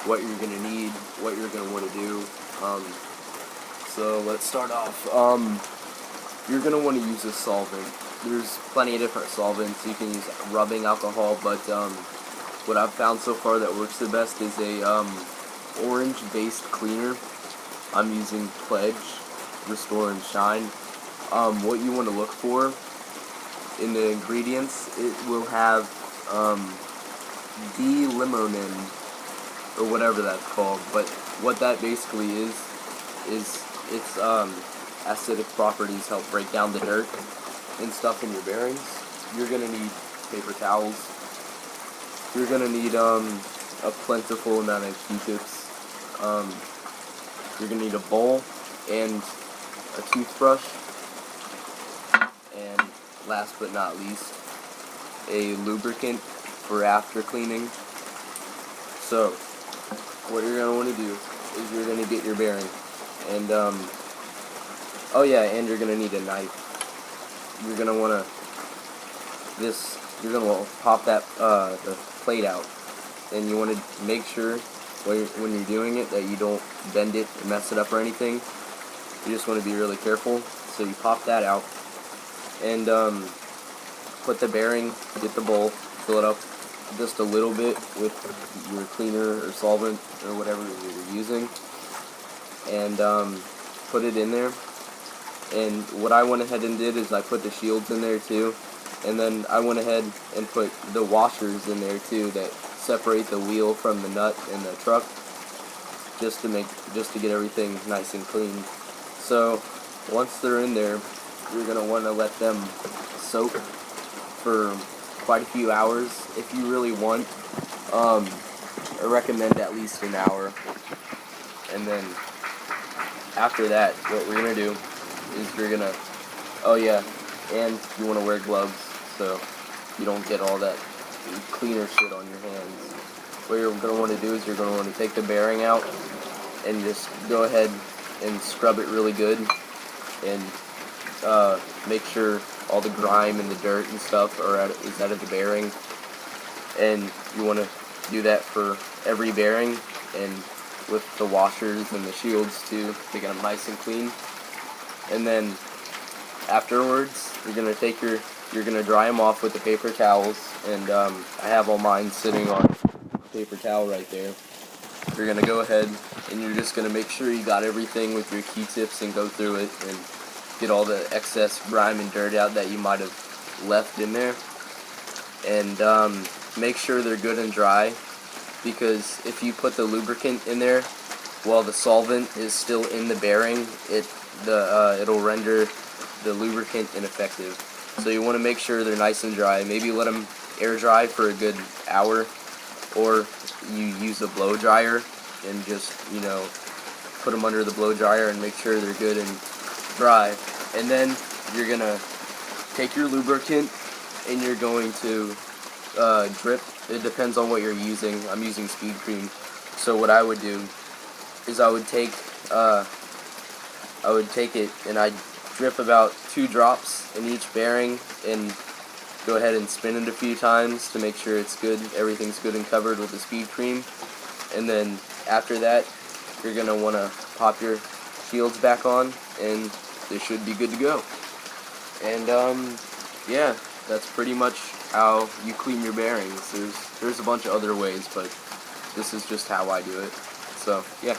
what you're going to need, what you're going to want to do. So let's start off. You're going to want to use a solvent. There's plenty of different solvents. You can use rubbing alcohol, but what I've found so far that works the best is a orange-based cleaner. I'm using Pledge, Restore and Shine. What you want to look for in the ingredients, it will have D-limonin, or whatever that's called, but what that basically is its acidic properties help break down the dirt and stuff in your bearings. You're going to need paper towels. You're going to need a plentiful amount of Q-tips. You're going to need a bowl and a toothbrush. And last but not least, a lubricant for after cleaning. So, what you're going to want to do is you're going to get your bearing. And, oh yeah, and you're going to need a knife. You're going to want to pop that, the plate out. And you want to make sure when you're doing it that you don't bend it and mess it up or anything. You just want to be really careful. So you pop that out and put the bearing, get the bowl, fill it up just a little bit with your cleaner or solvent or whatever you're using, and put it in there. And what I went ahead and did is I put the shields in there too, and then I went ahead and put the washers in there too that separate the wheel from the nut in the truck, just to get everything nice and clean. So once they're in there, you're going to want to let them soak for quite a few hours if you really want. I recommend at least an hour. And then after that, what we're going to do is you're going to, oh yeah, and you want to wear gloves so you don't get all that cleaner shit on your hands. What you're going to want to do is you're going to want to take the bearing out and just go ahead and scrub it really good and make sure all the grime and the dirt and stuff is out of the bearing. And you want to do that for every bearing, and with the washers and the shields too, to get them nice and clean. And then afterwards, you're going to dry them off with the paper towels, and I have all mine sitting on a paper towel right there. You're going to go ahead and you're just going to make sure you got everything with your Q-tips and go through it and get all the excess grime and dirt out that you might have left in there. And make sure they're good and dry, because if you put the lubricant in there while the solvent is still in the bearing, it'll render the lubricant ineffective. So you want to make sure they're nice and dry. Maybe let them air dry for a good hour, or you use a blow dryer and just, put them under the blow dryer and make sure they're good and dry. And then you're going to take your lubricant and you're going to drip. It depends on what you're using. I'm using Speed Cream. So what I would do is I would take it and I'd drip about 2 drops in each bearing and go ahead and spin it a few times to make sure it's good. Everything's good and covered with the Speed Cream. And then after that, you're going to want to pop your shields back on and they should be good to go. And yeah, that's pretty much how you clean your bearings. There's a bunch of other ways, but this is just how I do it. So yeah.